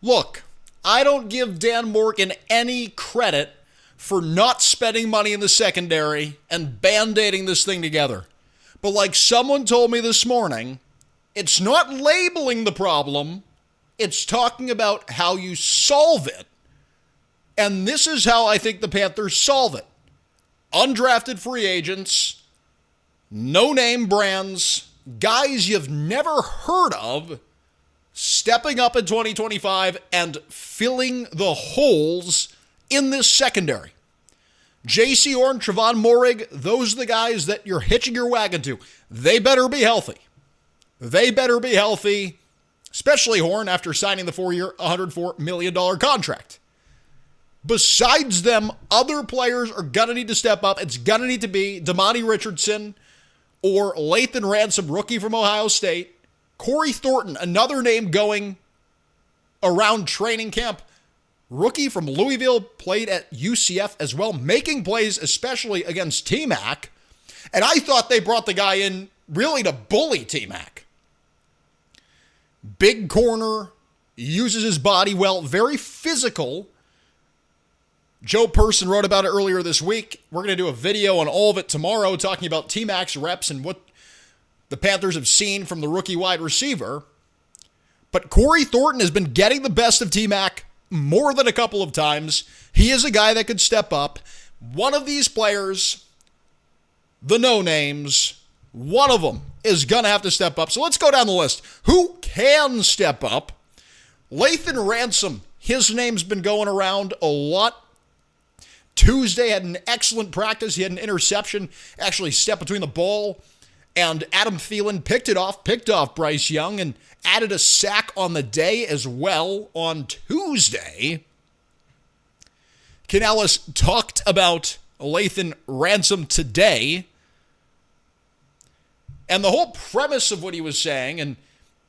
Look, I don't give Dan Morgan any credit for not spending money in the secondary and band-aiding this thing together. But like someone told me this morning, it's not labeling the problem, it's talking about how you solve it. And this is how I think the Panthers solve it. Undrafted free agents, no-name brands, guys you've never heard of, stepping up in 2025 and filling the holes in this secondary. Jaycee Horn, Tre'von, Moerhig, those are the guys that you're hitching your wagon to. They better be healthy. They better be healthy, especially Horn after signing the 4-year, $104 million contract. Besides them, other players are going to need to step up. It's going to need to be Demani Richardson or Lathan Ransom, rookie from Ohio State. Cory Thornton, another name going around training camp. Rookie from Louisville, played at UCF as well, making plays especially against T-Mac. And I thought they brought the guy in really to bully T-Mac. Big corner, uses his body well, very physical. Joe Person wrote about it earlier this week. We're going to do a video on all of it tomorrow talking about T-Mac's reps and what the Panthers have seen from the rookie wide receiver. But Cory Thornton has been getting the best of T-Mac more than a couple of times. He is a guy that could step up. One of these players, the no-names, one of them is going to have to step up. So let's go down the list. Who can step up? Lathan Ransom, his name's been going around a lot. Tuesday had an excellent practice. He had an interception, actually stepped between the ball, and Adam Thielen picked off Bryce Young, and added a sack on the day as well on Tuesday. Canales talked about Lathan Ransom today, and the whole premise of what he was saying and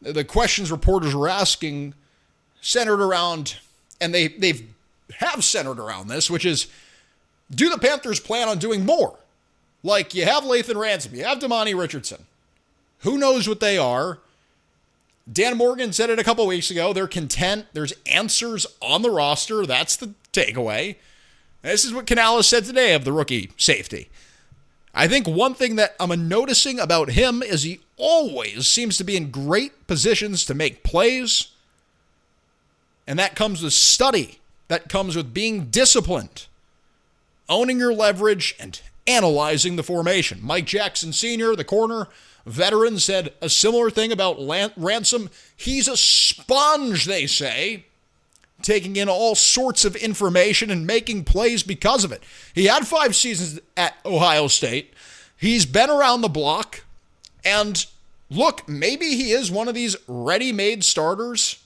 the questions reporters were asking centered around, and they have centered around this, which is, do the Panthers plan on doing more? Like, you have Lathan Ransom, you have Demani Richardson. Who knows what they are? Dan Morgan said it a couple weeks ago. They're content. There's answers on the roster. That's the takeaway. This is what Canales said today of the rookie safety. I think one thing that I'm noticing about him is he always seems to be in great positions to make plays. And that comes with study. That comes with being disciplined, owning your leverage, and analyzing the formation. Mike Jackson Sr., the corner veteran, said a similar thing about Ransom. He's a sponge, they say, taking in all sorts of information and making plays because of it. He had 5 seasons at Ohio State. He's been around the block. And look, maybe he is one of these ready-made starters.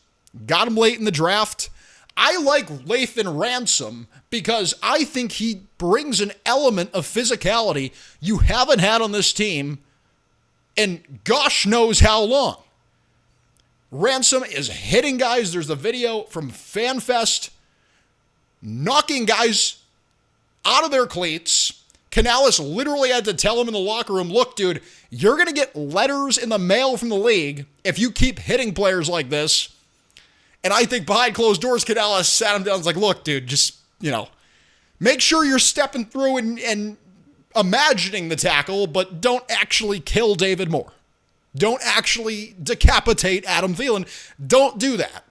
Got him late in the draft. I like Lathan Ransom because I think he brings an element of physicality you haven't had on this team in gosh knows how long. Ransom is hitting guys. There's a video from FanFest knocking guys out of their cleats. Canales literally had to tell him in the locker room, look, dude, you're going to get letters in the mail from the league if you keep hitting players like this. And I think behind closed doors, Canales sat him down and was like, look, dude, just, make sure you're stepping through and imagining the tackle, but don't actually kill David Moore. Don't actually decapitate Adam Thielen. Don't do that.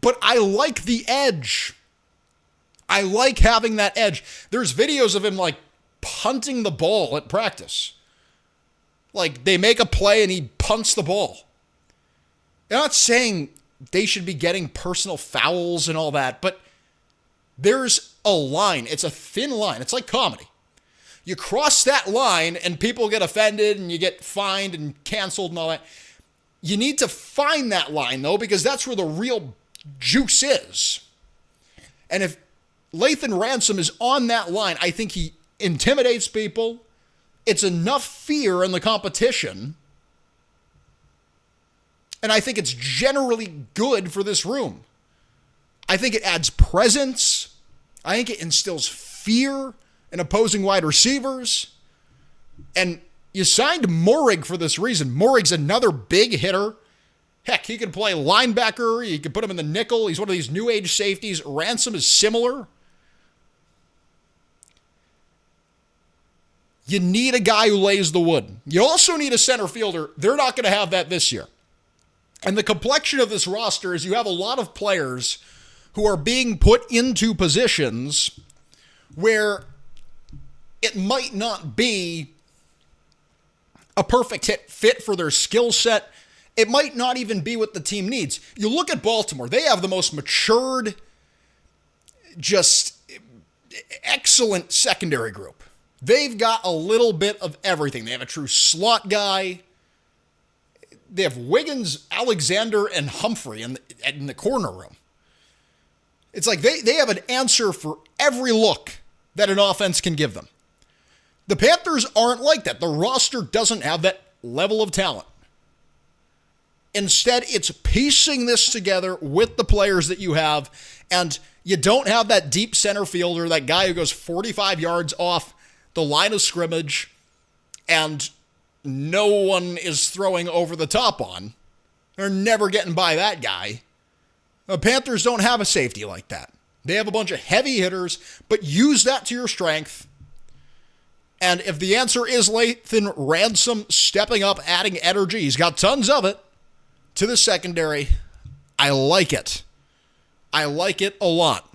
But I like the edge. I like having that edge. There's videos of him, punting the ball at practice. Like, they make a play and he punts the ball. I'm not saying they should be getting personal fouls and all that, but there's a line. It's a thin line. It's like comedy. You cross that line and people get offended and you get fined and canceled and all that. You need to find that line, though, because that's where the real juice is. And if Lathan Ransom is on that line, I think he intimidates people. It's enough fear in the competition. And I think it's generally good for this room. I think it adds presence. I think it instills fear in opposing wide receivers. And you signed Moerhig for this reason. Moerhig's another big hitter. Heck, he could play linebacker. You could put him in the nickel. He's one of these new age safeties. Ransom is similar. You need a guy who lays the wood. You also need a center fielder. They're not going to have that this year. And the complexion of this roster is you have a lot of players who are being put into positions where it might not be a perfect fit for their skill set. It might not even be what the team needs. You look at Baltimore, they have the most matured, just excellent secondary group. They've got a little bit of everything. They have a true slot guy. They have Wiggins, Alexander, and Humphrey in the corner room. It's like they have an answer for every look that an offense can give them. The Panthers aren't like that. The roster doesn't have that level of talent. Instead, it's piecing this together with the players that you have, and you don't have that deep center fielder, that guy who goes 45 yards off the line of scrimmage, and no one is throwing over the top on. They're never getting by that guy. The Panthers don't have a safety like that. They have a bunch of heavy hitters, but use that to your strength. And if the answer is Lathan Ransom stepping up, adding energy, he's got tons of it, to the secondary, I like it. I like it a lot.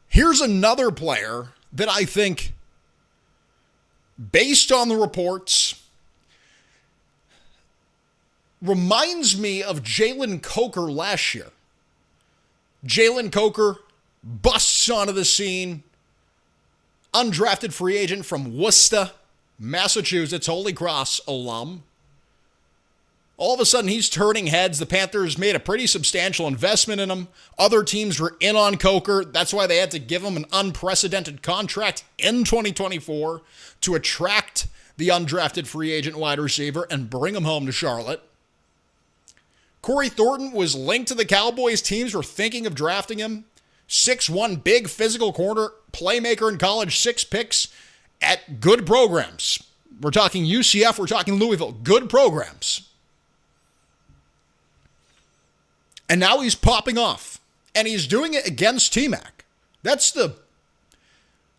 Here's another player that I think, based on the reports, reminds me of Jalen Coker last year. Jalen Coker busts onto the scene, undrafted free agent from Worcester, Massachusetts, Holy Cross alum. All of a sudden, he's turning heads. The Panthers made a pretty substantial investment in him. Other teams were in on Coker. That's why they had to give him an unprecedented contract in 2024 to attract the undrafted free agent wide receiver and bring him home to Charlotte. Cory Thornton was linked to the Cowboys. Teams were thinking of drafting him. 6'1", big physical corner, playmaker in college, 6 picks at good programs. We're talking UCF, we're talking Louisville, good programs. And now he's popping off. And he's doing it against T-Mac. That's the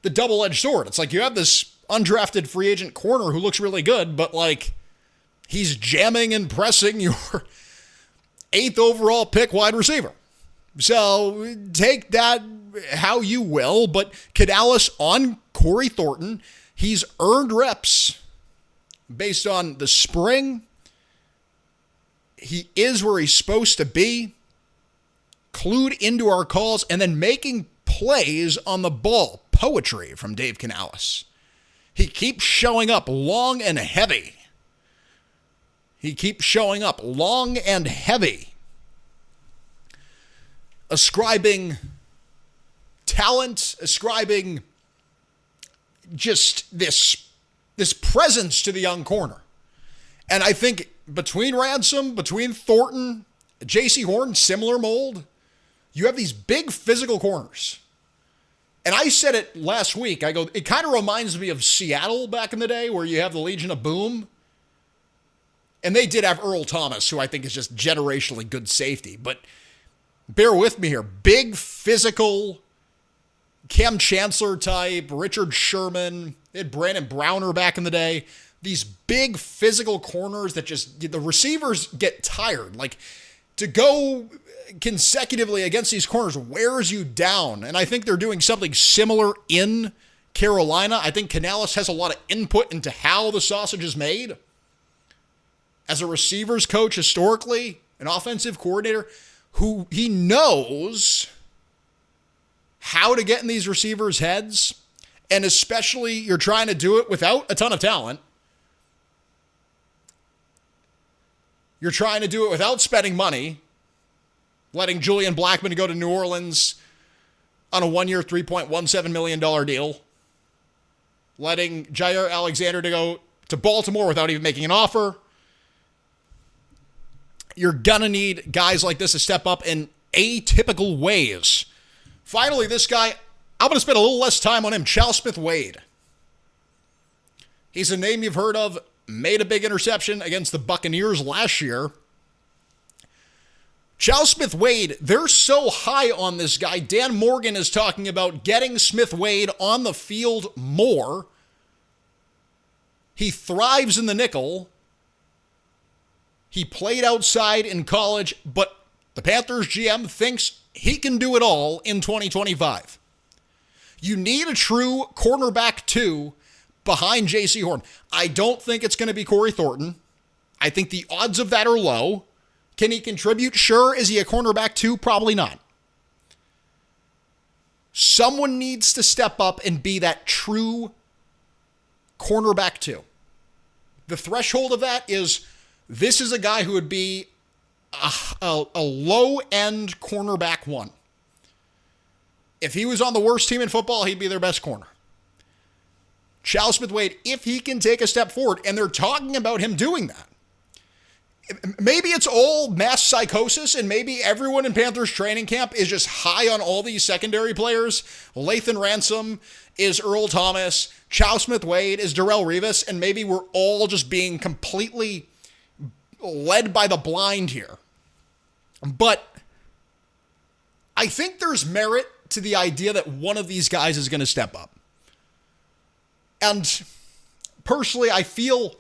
double-edged sword. It's like you have this undrafted free agent corner who looks really good, but like he's jamming and pressing your 8th overall pick wide receiver. So take that how you will, but Canales on Cory Thornton, he's earned reps based on the spring. He is where he's supposed to be, clued into our calls, and then making plays on the ball. Poetry from Dave Canales. He keeps showing up long and heavy. Ascribing talent, ascribing just this presence to the young corner. And I think between Ransom, between Thornton, Jaycee Horn, similar mold, you have these big physical corners. And I said it last week. I go, it kind of reminds me of Seattle back in the day where you have the Legion of Boom. And they did have Earl Thomas, who I think is just generationally good safety. But bear with me here. Big physical, Cam Chancellor type, Richard Sherman. They had Brandon Browner back in the day. These big physical corners that just, the receivers get tired. Like, to go consecutively against these corners wears you down. And I think they're doing something similar in Carolina. I think Canales has a lot of input into how the sausage is made. As a receivers coach historically, an offensive coordinator, who he knows how to get in these receivers' heads. And especially you're trying to do it without a ton of talent. You're trying to do it without spending money, letting Julian Blackmon go to New Orleans on a 1-year, $3.17 million deal, letting Jair Alexander to go to Baltimore without even making an offer. You're going to need guys like this to step up in atypical ways. Finally, this guy, I'm going to spend a little less time on him, Chal Smith-Wade. He's a name you've heard of made a big interception against the Buccaneers last year. Charles Smith-Wade, they're so high on this guy. Dan Morgan is talking about getting Smith-Wade on the field more. He thrives in the nickel. He played outside in college, but the Panthers GM thinks he can do it all in 2025. You need a true cornerback 2 behind Jaycee Horn. I don't think it's going to be Cory Thornton. I think the odds of that are low. Can he contribute? Sure. Is he a cornerback 2? Probably not. Someone needs to step up and be that true cornerback 2. The threshold of that is this is a guy who would be a low-end cornerback 1. If he was on the worst team in football, he'd be their best corner. Charles Smith-Wade, if he can take a step forward, and they're talking about him doing that. Maybe it's all mass psychosis, and maybe everyone in Panthers training camp is just high on all these secondary players. Lathan Ransom is Earl Thomas. Charles Smith-Wade is Darrelle Revis, and maybe we're all just being completely led by the blind here. But I think there's merit to the idea that one of these guys is going to step up. And personally, I feel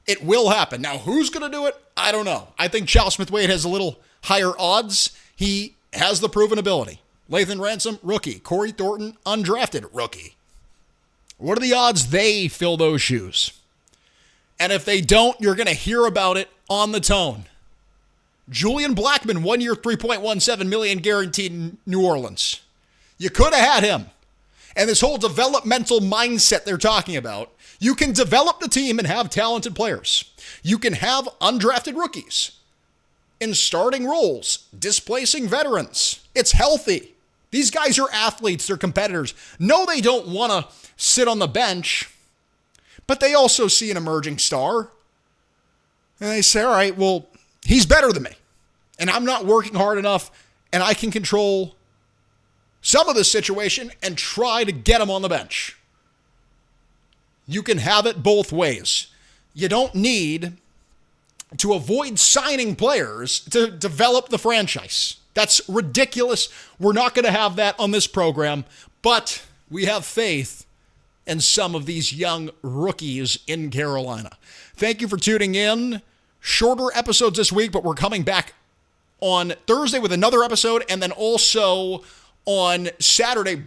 it will happen. Now, who's going to do it? I don't know. I think Charles Smith-Wade has a little higher odds. He has the proven ability. Lathan Ransom, rookie. Cory Thornton, undrafted, rookie. What are the odds they fill those shoes? And if they don't, you're going to hear about it on the tone. Julian Blackmon, 1 year, $3.17 million guaranteed in New Orleans. You could have had him. And this whole developmental mindset they're talking about, you can develop the team and have talented players. You can have undrafted rookies in starting roles, displacing veterans. It's healthy. These guys are athletes. They're competitors. No, they don't want to sit on the bench, but they also see an emerging star. And they say, all right, well, he's better than me. And I'm not working hard enough, and I can control some of the situation and try to get him on the bench. You can have it both ways. You don't need to avoid signing players to develop the franchise. That's ridiculous. We're not going to have that on this program, but we have faith in some of these young rookies in Carolina. Thank you for tuning in. Shorter episodes this week, but we're coming back on Thursday with another episode, and then also on Saturday,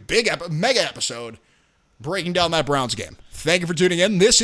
mega episode, breaking down that Browns game. Thank you for tuning in. This is